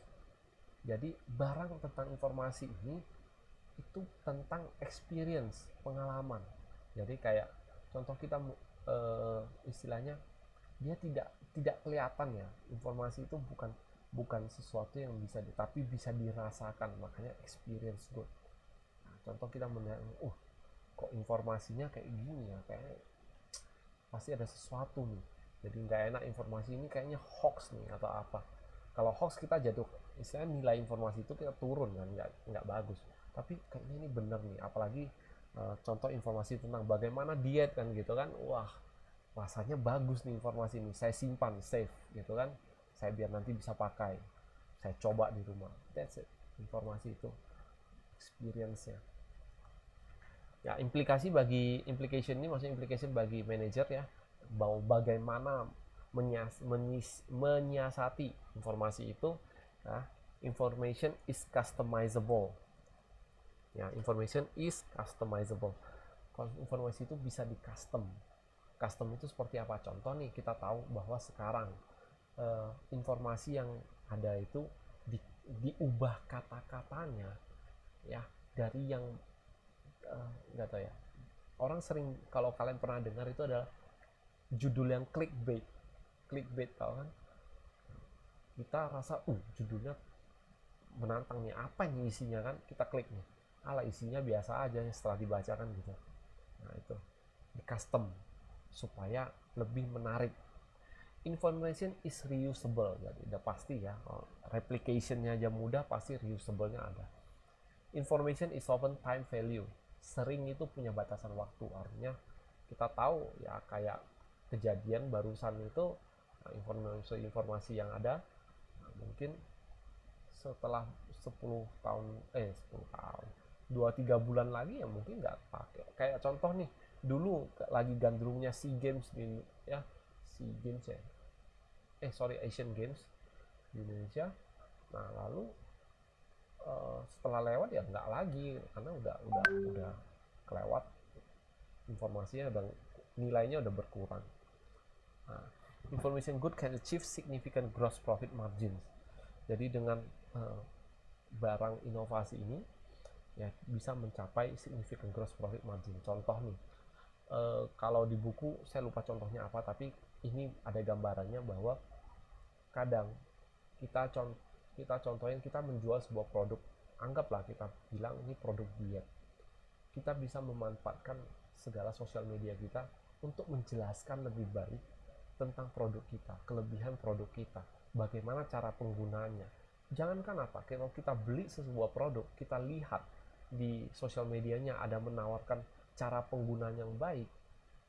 Jadi barang tentang informasi ini itu tentang experience, pengalaman. Jadi kayak contoh kita istilahnya dia tidak kelihatan ya, informasi itu bukan sesuatu yang bisa tapi bisa dirasakan, makanya experience good. Nah, contoh kita melihat, kok informasinya kayak gini ya, kayak pasti ada sesuatu nih, jadi nggak enak, informasi ini kayaknya hoax nih atau apa. Kalau hoax kita jatuh, istilahnya nilai informasi itu kita turun kan, nggak bagus. Tapi kayaknya ini bener nih, apalagi contoh informasi tentang bagaimana diet kan gitu kan, wah rasanya bagus nih informasi ini, saya simpan, save gitu kan, saya biar nanti bisa pakai, saya coba di rumah. That's it, informasi itu experience-nya. Ya, implication ini maksudnya implication bagi manajer ya, bahwa bagaimana menyiasati informasi itu. Nah, information is customizable. Ya, information is customizable. Kalau informasi itu bisa di custom. Custom itu seperti apa? Contoh nih, kita tahu bahwa sekarang informasi yang ada itu diubah kata-katanya ya, dari yang nggak tahu ya, orang sering, kalau kalian pernah dengar itu adalah judul yang clickbait tahu kan, kita rasa judulnya menantang nih, apa nih isinya kan, kita klik nih, ala isinya biasa aja setelah dibacakan gitu. Nah itu di custom supaya lebih menarik. Information is reusable, jadi udah pasti ya, replicationnya aja mudah, pasti reusable-nya ada. Information is often time value, sering itu punya batasan waktu, artinya kita tahu ya, kayak kejadian barusan itu, informasi yang ada, mungkin setelah 10 tahun 2-3 bulan lagi ya mungkin nggak pakai. Kayak contoh nih, dulu lagi gandrungnya SEA Games ya, SEA Games ya, Asian Games di Indonesia. Nah lalu setelah lewat ya nggak lagi, karena udah kelewat, informasinya dan nilainya udah berkurang. Nah, information good can achieve significant gross profit margins. Jadi dengan barang inovasi ini ya bisa mencapai significant gross profit margin. Contoh nih, kalau di buku saya lupa contohnya apa, tapi ini ada gambarannya bahwa kadang kita contohin, kita menjual sebuah produk, anggaplah kita bilang ini produk diet, kita bisa memanfaatkan segala sosial media kita untuk menjelaskan lebih baik tentang produk kita, kelebihan produk kita, bagaimana cara penggunaannya. Jangankan apa, kalau kita beli sebuah produk, kita lihat di sosial medianya ada menawarkan cara penggunaan yang baik,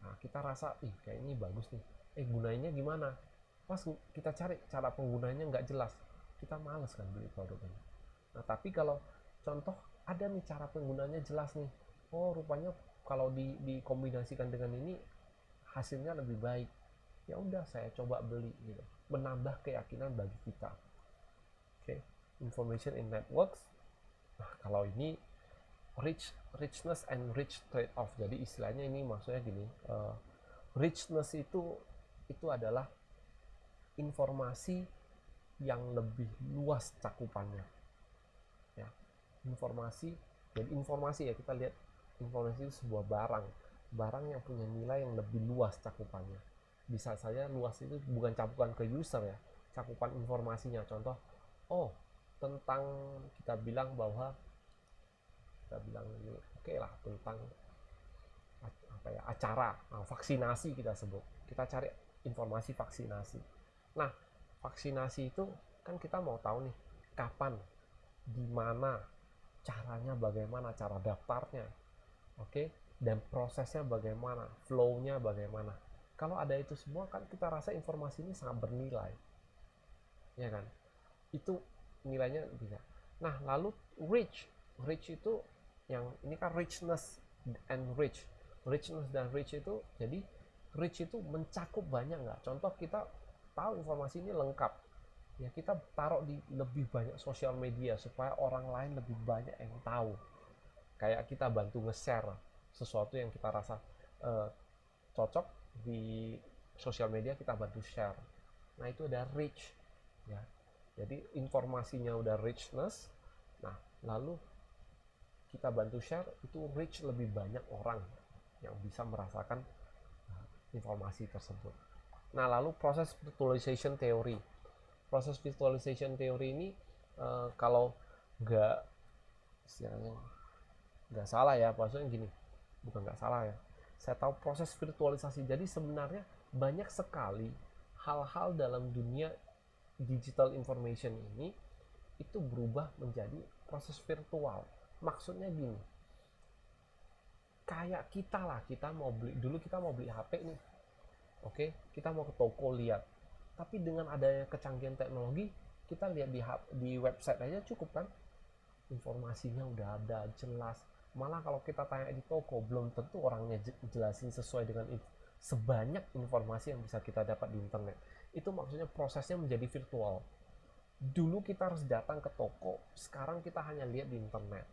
nah kita rasa kayak ini bagus nih, gunainnya gimana, pas kita cari cara penggunaannya nggak jelas, kita males kan beli produk ini. Nah tapi kalau contoh ada nih cara penggunaannya jelas nih, rupanya kalau dikombinasikan dengan ini hasilnya lebih baik, ya udah saya coba beli gitu, menambah keyakinan bagi kita. Oke. Information in networks. Nah kalau ini richness and rich trade off. Jadi istilahnya ini maksudnya gini, richness itu adalah informasi yang lebih luas cakupannya ya, informasi. Jadi informasi ya, kita lihat informasi itu sebuah barang yang punya nilai yang lebih luas cakupannya. Bisa saja luas itu bukan cakupan ke user ya, cakupan informasinya. Contoh, tentang kita bilang ini oke lah, tentang apa ya, acara vaksinasi kita sebut, kita cari informasi vaksinasi. Nah, vaksinasi itu kan kita mau tahu nih, kapan, di mana, caranya bagaimana, cara daftarnya, oke, dan prosesnya bagaimana, flow-nya bagaimana. Kalau ada itu semua kan kita rasa informasi ini sangat bernilai, ya kan? Itu nilainya bisa. Nah, lalu rich itu yang ini kan richness and richness dan rich itu, jadi rich itu mencakup banyak nggak? Contoh kita tahu informasi ini lengkap, ya kita taruh di lebih banyak sosial media supaya orang lain lebih banyak yang tahu. Kayak kita bantu nge-share sesuatu yang kita rasa cocok di sosial media, kita bantu share. Nah, itu ada rich, ya. Jadi informasinya udah richness. Nah, lalu kita bantu share, itu reach lebih banyak orang yang bisa merasakan informasi tersebut. Nah, lalu proses visualization theory. Proses visualization theory ini kalau nggak istilahnya nggak salah ya, maksudnya gini, bukan nggak salah ya, saya tahu proses virtualisasi. Jadi sebenarnya banyak sekali hal-hal dalam dunia digital information ini itu berubah menjadi proses virtual. Maksudnya gini, kayak kita lah, kita mau beli, dulu kita mau beli HP nih, oke, kita mau ke toko lihat, tapi dengan adanya kecanggihan teknologi, kita lihat di website aja cukup kan, informasinya udah ada jelas. Malah kalau kita tanya di toko, belum tentu orangnya jelasin sesuai dengan sebanyak informasi yang bisa kita dapat di internet. Itu maksudnya prosesnya menjadi virtual. Dulu kita harus datang ke toko, sekarang kita hanya lihat di internet,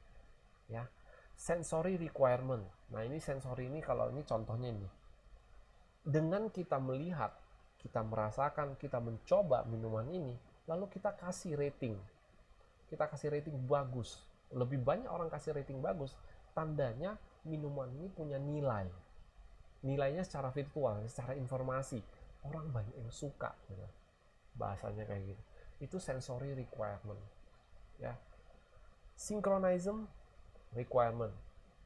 ya. Sensory requirement. Nah, ini sensory ini, kalau ini contohnya ini, dengan kita melihat, kita merasakan, kita mencoba minuman ini, lalu kita kasih rating, bagus, lebih banyak orang kasih rating bagus, tandanya minuman ini punya nilainya secara virtual, secara informasi, orang banyak yang suka, gitu. Bahasanya kayak gitu. Itu sensory requirement, ya. Synchronism requirement.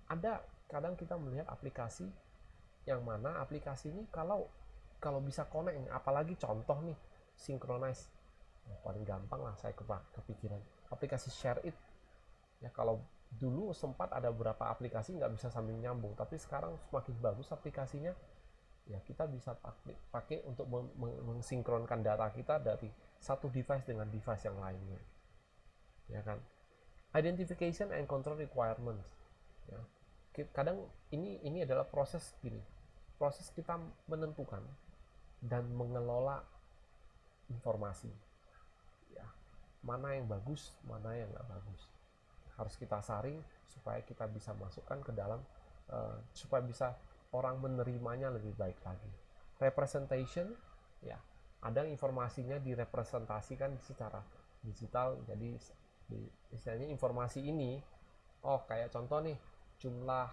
Ada kadang kita melihat aplikasi yang mana aplikasi ini kalau bisa connect, apalagi contoh nih, synchronize, paling gampang lah saya kepikiran aplikasi Share It, ya. Kalau dulu sempat ada beberapa aplikasi nggak bisa sambil nyambung, tapi sekarang semakin bagus aplikasinya, ya kita bisa pakai untuk mensinkronkan data kita dari satu device dengan device yang lainnya, ya kan. Identification and control requirements, ya. Kadang ini adalah proses kita menentukan dan mengelola informasi, ya, mana yang bagus, mana yang nggak bagus, harus kita saring supaya kita bisa masukkan ke dalam, supaya bisa orang menerimanya lebih baik lagi. Representation, ya, ada informasinya direpresentasikan secara digital. Jadi istilahnya informasi ini, oh kayak contoh nih, jumlah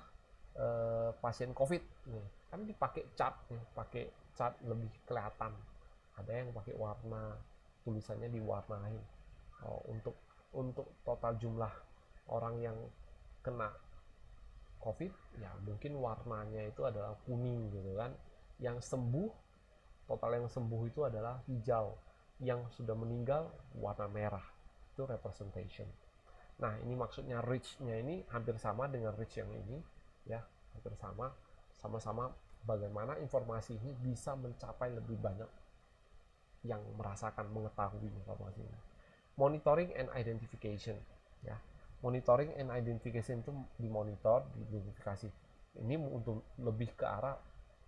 pasien COVID nih, kan dipakai cat nih, pakai cat lebih kelihatan. Ada yang pakai warna, tulisannya diwarnai. Oh, untuk total jumlah orang yang kena COVID, ya mungkin warnanya itu adalah kuning gitu kan. Yang sembuh, total yang sembuh itu adalah hijau. Yang sudah meninggal warna merah. Itu representation. Nah, ini maksudnya rich-nya ini hampir sama dengan rich yang ini, ya, hampir sama-sama bagaimana informasi ini bisa mencapai lebih banyak yang merasakan, mengetahui informasi ini. Monitoring and identification, ya. Monitoring and identification itu dimonitor, diidentifikasi. Ini untuk lebih ke arah,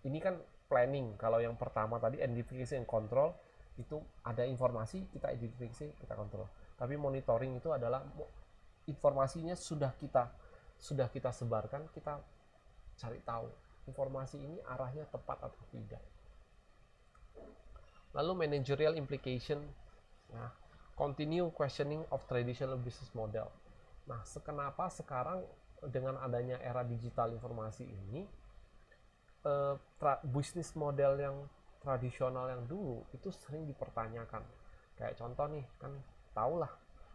ini kan planning. Kalau yang pertama tadi identification and control, itu ada informasi, kita identifikasi, kita kontrol. Tapi monitoring itu adalah informasinya sudah kita sebarkan, kita cari tahu informasi ini arahnya tepat atau tidak. Lalu managerial implication, nah, continue questioning of traditional business model. Nah, kenapa sekarang dengan adanya era digital informasi ini, bisnis model yang tradisional yang dulu itu sering dipertanyakan. Kayak contoh nih, kan tahulah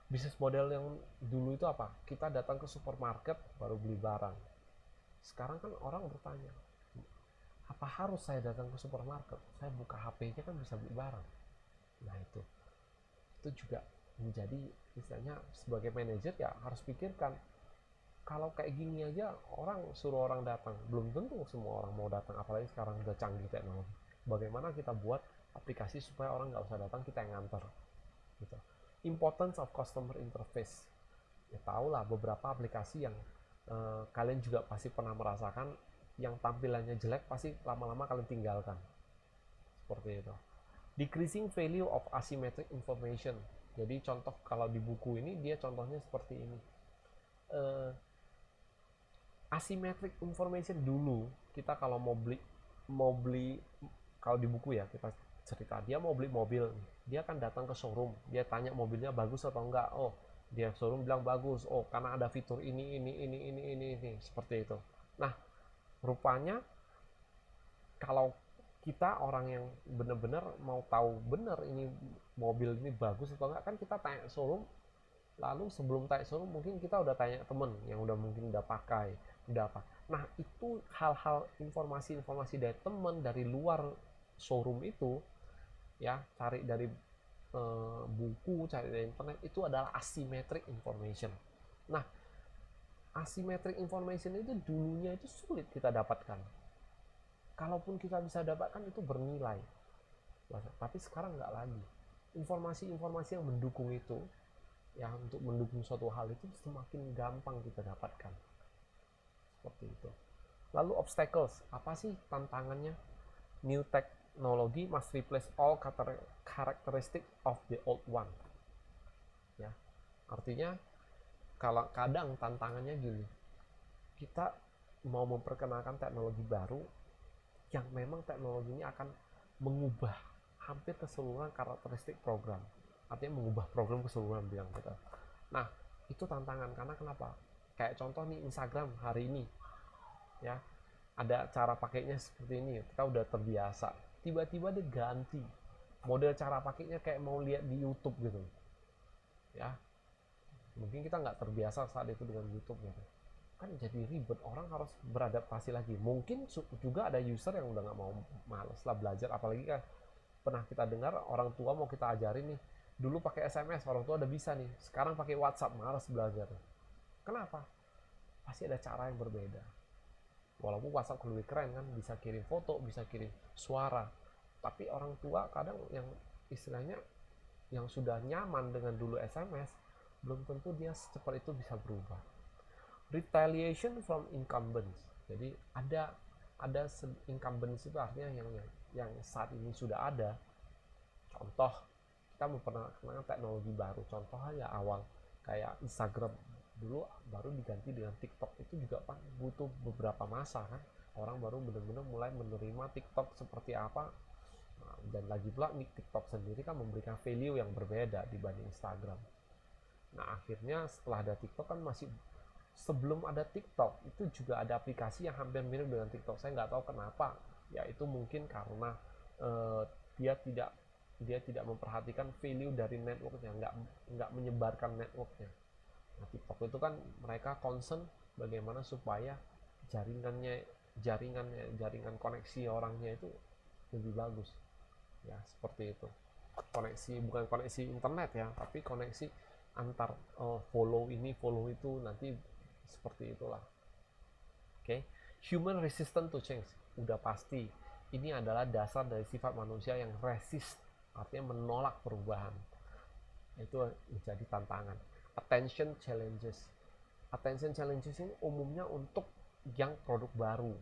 bisnis model yang dulu itu apa? Kita datang ke supermarket baru beli barang. Sekarang kan orang bertanya, Apa harus saya datang ke supermarket? Saya buka HP-nya kan bisa beli barang. Nah itu juga menjadi istilahnya sebagai manajer ya harus pikirkan, kalau kayak gini aja orang suruh orang datang, belum tentu semua orang mau datang, apalagi sekarang udah canggih teknologi. Bagaimana kita buat aplikasi supaya orang nggak usah datang, kita yang nganter gitu. Importance of customer interface, ya tau lah beberapa aplikasi yang kalian juga pasti pernah merasakan, yang tampilannya jelek pasti lama-lama kalian tinggalkan, seperti itu. Decreasing value of asymmetric information, jadi contoh kalau di buku ini dia contohnya seperti ini. Asymmetric information dulu kita kalau mau beli kalau di buku ya kita cerita, dia mau beli mobil, dia akan datang ke showroom, dia tanya mobilnya bagus atau enggak. Oh, dia showroom bilang bagus, oh karena ada fitur ini, seperti itu. Nah rupanya kalau kita orang yang benar-benar mau tahu benar ini mobil ini bagus atau enggak, kan kita tanya showroom. Lalu sebelum tanya showroom mungkin kita udah tanya temen yang udah mungkin udah pakai, udah apa. Nah itu hal-hal informasi-informasi dari temen dari luar showroom itu ya, cari dari buku, cari dari internet, itu adalah asymmetric information. Nah asymmetric information itu dulunya itu sulit kita dapatkan, kalaupun kita bisa dapatkan itu bernilai. Tapi sekarang nggak lagi, informasi-informasi yang mendukung itu ya, untuk mendukung suatu hal itu semakin gampang kita dapatkan, seperti itu. Lalu obstacles, apa sih tantangannya? New technology must replace all characteristic of the old one. Ya, artinya kalau kadang tantangannya gini, kita mau memperkenalkan teknologi baru yang memang teknologinya akan mengubah hampir keseluruhan karakteristik program, artinya mengubah program keseluruhan bilang kita. Nah itu tantangan, karena kenapa? Kayak contoh nih Instagram hari ini ya, ada cara pakainya seperti ini, kita udah terbiasa, tiba-tiba dia ganti model cara pakainya kayak mau lihat di YouTube gitu ya. Mungkin kita nggak terbiasa saat itu dengan YouTube gitu, kan jadi ribet, orang harus beradaptasi lagi. Mungkin juga ada user yang udah nggak mau, males lah belajar. Apalagi kan pernah kita dengar orang tua mau kita ajarin nih, dulu pakai SMS orang tua udah bisa nih, sekarang pakai WhatsApp males belajar. Kenapa? Pasti ada cara yang berbeda. Walaupun WhatsApp lebih keren kan, bisa kirim foto, bisa kirim suara, tapi orang tua kadang yang istilahnya yang sudah nyaman dengan dulu SMS, belum tentu dia secepat itu bisa berubah. Retaliation from incumbents, jadi ada incumbents itu artinya yang saat ini sudah ada. Contoh, kita memperkenalkan teknologi baru, contoh aja awal kayak Instagram dulu baru diganti dengan TikTok, itu juga kan butuh beberapa masa kan, orang baru benar-benar mulai menerima TikTok seperti apa. Nah, dan lagi pula nih TikTok sendiri kan memberikan value yang berbeda dibanding Instagram. Nah akhirnya setelah ada TikTok kan, masih sebelum ada TikTok itu juga ada aplikasi yang hampir mirip dengan TikTok, saya nggak tahu kenapa ya, itu mungkin karena dia tidak memperhatikan value dari networknya, nggak menyebarkan networknya. Nah, TikTok itu kan mereka concern bagaimana supaya jaringan koneksi orangnya itu lebih bagus ya, seperti itu. Koneksi, bukan koneksi internet ya, tapi koneksi antar follow ini follow itu, nanti seperti itulah. Oke. Human resistant to change, udah pasti ini adalah dasar dari sifat manusia yang resist, artinya menolak perubahan. Itu menjadi tantangan. Attention challenges ini umumnya untuk yang produk baru,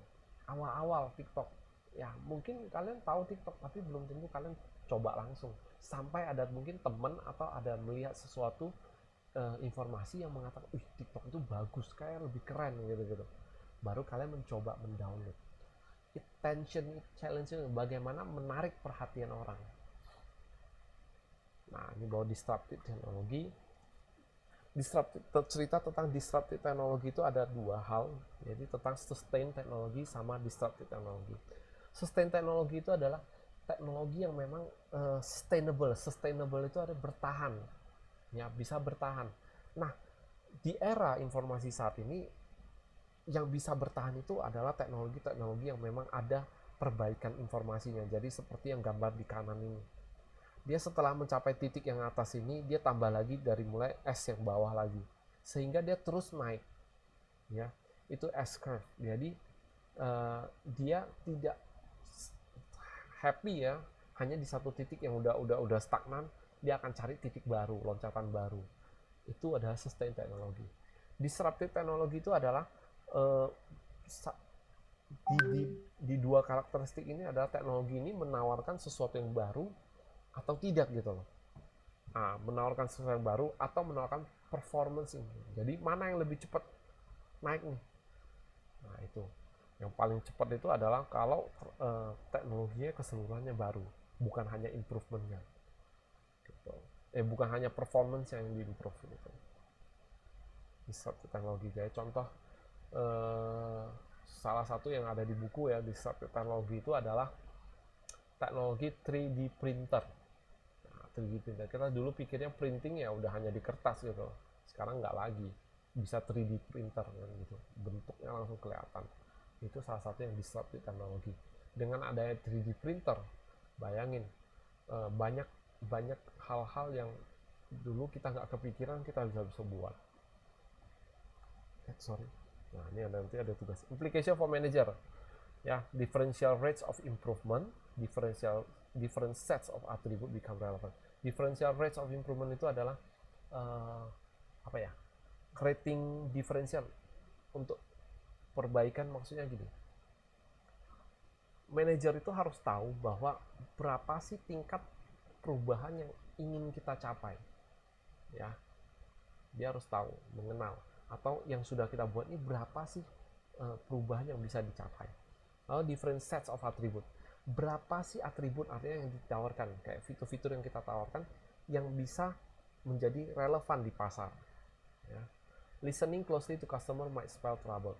awal-awal TikTok ya. Mungkin kalian tahu TikTok tapi belum tentu kalian coba langsung, sampai ada mungkin teman atau ada melihat sesuatu informasi yang mengatakan, TikTok itu bagus, kayak lebih keren gitu, baru kalian mencoba mendownload. Attention challenge, bagaimana menarik perhatian orang. Nah ini bahwa disruptive teknologi. Cerita tentang disruptive teknologi itu ada dua hal, jadi tentang sustain teknologi sama disruptive teknologi. Sustain teknologi itu adalah teknologi yang memang sustainable itu ada bertahan ya, bisa bertahan. Nah di era informasi saat ini yang bisa bertahan itu adalah teknologi yang memang ada perbaikan informasinya. Jadi seperti yang gambar di kanan ini, dia setelah mencapai titik yang atas ini, dia tambah lagi dari mulai S yang bawah lagi, sehingga dia terus naik, ya. Itu S curve. Jadi dia tidak happy ya hanya di satu titik yang udah stagnan. Dia akan cari titik baru, loncatan baru. Itu adalah sustain teknologi. Disruptive teknologi itu adalah uh, di dua karakteristik ini adalah teknologi ini menawarkan sesuatu yang baru atau tidak gitu loh. Nah, menawarkan sesuatu yang baru atau menawarkan performance ini. Jadi mana yang lebih cepat naik nih? Nah, itu. Yang paling cepat itu adalah kalau teknologinya keseluruhannya baru, bukan hanya improvementnya. Gitu. Bukan hanya performance yang diimprove gitu. Disruptive teknologi. Jadi contoh salah satu yang ada di buku ya, disruptive teknologi itu adalah teknologi 3D printer. Nah, 3D printer. Kita dulu pikirnya printing ya udah hanya di kertas gitu. Sekarang nggak lagi. Bisa 3D printer kan gitu. Bentuknya langsung kelihatan. Itu salah satu yang disruptive teknologi. Dengan adanya 3D printer, bayangin banyak hal-hal yang dulu kita nggak kepikiran kita bisa buat. Sorry. Nah, ini nanti ada tugas. Implication for manager. Ya, differential rates of improvement, different sets of attribute become relevant. Differential rates of improvement itu adalah apa ya? Rating differential untuk perbaikan, maksudnya gini. Manajer itu harus tahu bahwa berapa sih tingkat perubahan yang ingin kita capai. Ya. Dia harus tahu, mengenal, atau yang sudah kita buat ini berapa sih perubahan yang bisa dicapai. Lalu different sets of attribute, berapa sih atribut artinya yang ditawarkan, kayak fitur-fitur yang kita tawarkan yang bisa menjadi relevan di pasar, ya. Listening closely to customer might spell trouble.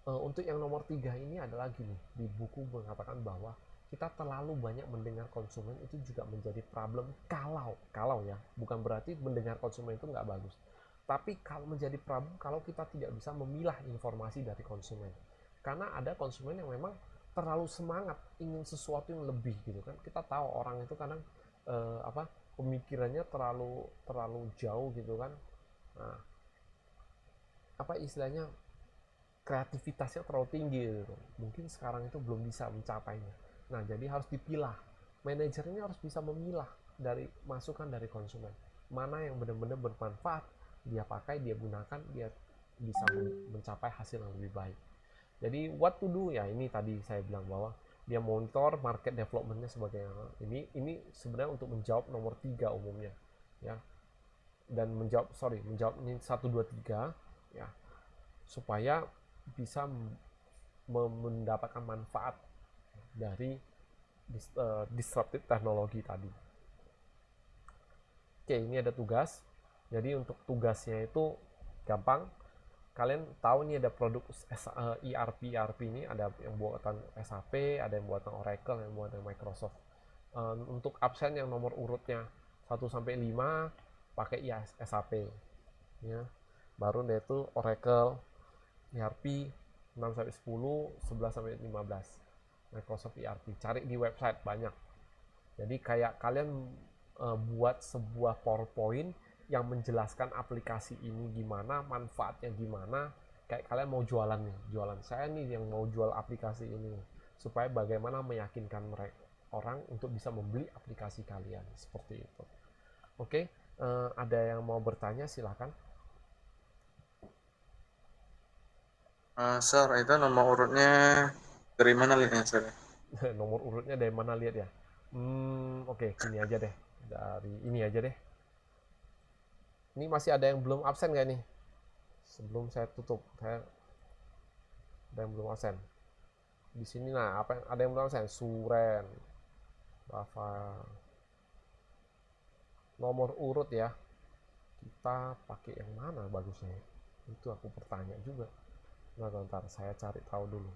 Untuk yang nomor 3 ini adalah gini, di buku mengatakan bahwa kita terlalu banyak mendengar konsumen itu juga menjadi problem. Kalau ya, bukan berarti mendengar konsumen itu nggak bagus, tapi kalau menjadi problem kalau kita tidak bisa memilah informasi dari konsumen. Karena ada konsumen yang memang terlalu semangat ingin sesuatu yang lebih gitu kan. Kita tahu orang itu kadang pemikirannya terlalu jauh gitu kan. Nah, apa istilahnya, kreativitasnya terlalu tinggi gitu. Mungkin sekarang itu belum bisa mencapainya. Nah, jadi harus dipilah. Manajer ini harus bisa memilah dari masukan dari konsumen. Mana yang benar-benar bermanfaat, dia pakai, dia gunakan, dia bisa mencapai hasil yang lebih baik. Jadi what to do ya, ini tadi saya bilang bahwa dia monitor market developmentnya sebagai ini sebenarnya untuk menjawab nomor 3 umumnya ya, dan menjawab ini 1, 2, 3 ya, supaya bisa mendapatkan manfaat dari disruptive teknologi tadi. Oke, ini ada tugas. Jadi untuk tugasnya itu gampang. Kalian tahu nih ada produk ERP ini, ada yang buatan SAP, ada yang buatan Oracle, yang buatan Microsoft. Untuk absen yang nomor urutnya 1 sampai 5 pakai SAP ya. Baru dia itu Oracle, ERP 6 sampai 10, 11 sampai 15. Microsoft ERP. Cari di website banyak. Jadi kayak kalian buat sebuah PowerPoint yang menjelaskan aplikasi ini gimana, manfaatnya gimana. Kayak kalian mau jualan nih, saya nih yang mau jual aplikasi ini, supaya bagaimana meyakinkan mereka orang untuk bisa membeli aplikasi kalian, seperti itu. Oke, ada yang mau bertanya silahkan. Sir, itu nomor urutnya dari mana lihatnya, Sir? Nomor urutnya dari mana lihat ya? Oke, gini aja deh. Dari ini aja deh. Ini masih ada yang belum absen nggak nih? Sebelum saya tutup, ada yang belum absen. Di sini nah, ada yang belum absen? Suren, Rafa. Nomor urut ya. Kita pakai yang mana bagusnya? Itu aku bertanya juga. Bentar, saya cari tahu dulu.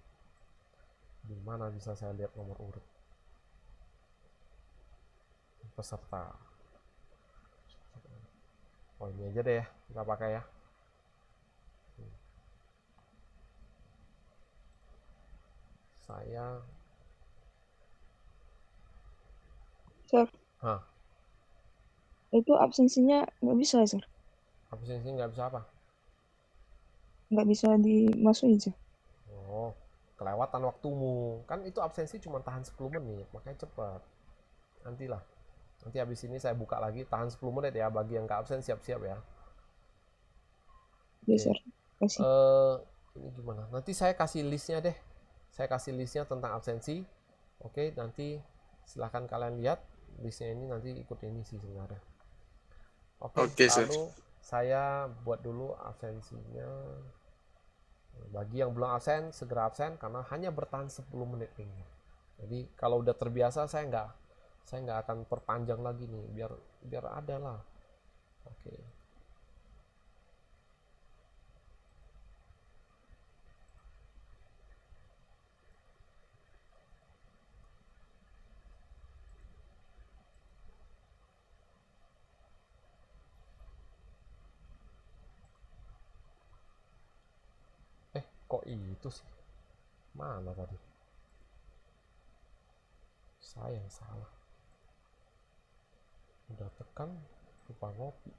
Di mana bisa saya lihat nomor urut peserta? Oh, ini aja deh ya, kita pakai ya. Saya Sir, Hah, itu absensinya nggak bisa, Sir. absensi nggak bisa apa? Nggak bisa dimasukin, Sir. Oh, kelewatan waktumu. Kan itu absensi cuma tahan 10 menit, makanya cepat. Nantilah. Nanti habis ini saya buka lagi, tahan 10 menit ya. Bagi yang nggak absen siap-siap ya. Ya, Oke. Sir. Kasih. Ini gimana? Nanti saya kasih listnya deh. Saya kasih listnya tentang absensi. Oke, nanti silahkan kalian lihat listnya ini, nanti ikut ini sih sebenarnya. Oke, Oke, sir. lalu saya buat dulu absensinya. Bagi yang belum absen, segera absen karena hanya bertahan 10 menit ini. Jadi kalau udah terbiasa saya nggak akan perpanjang lagi nih, biar ada lah. Oke. Kok itu sih? Mana tadi? Saya yang salah. Udah tekan, lupa ngopi.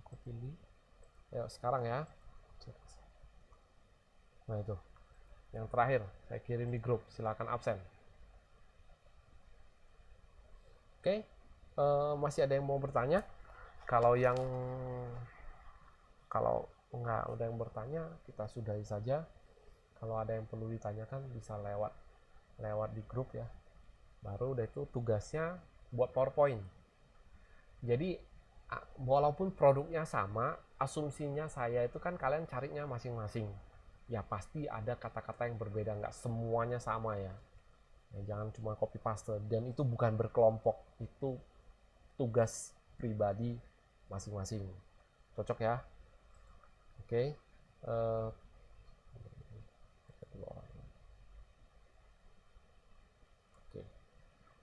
Aku pilih. Ayo sekarang ya. Nah itu. Yang terakhir, saya kirim di grup. Silakan absen. Oke. Masih ada yang mau bertanya? Kalau nggak ada yang bertanya, kita sudahi saja. Kalau ada yang perlu ditanyakan bisa lewat di grup ya. Baru udah itu tugasnya buat PowerPoint. Jadi walaupun produknya sama, asumsinya saya itu kan kalian carinya masing-masing. Ya pasti ada kata-kata yang berbeda, nggak semuanya sama ya. Jangan cuma copy paste, dan itu bukan berkelompok, itu tugas pribadi masing-masing. Cocok ya? Oke.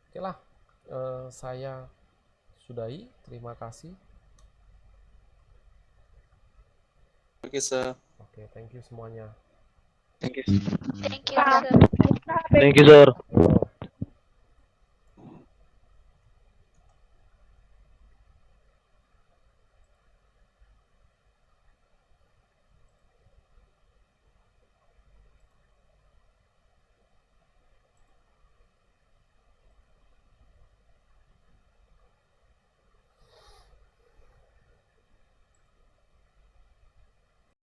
Oke lah. Saya sudahi. Terima kasih. Oke, sir. Oke, thank you semuanya. Thank you, sir. Thank you, sir. Thank you, sir. Yo.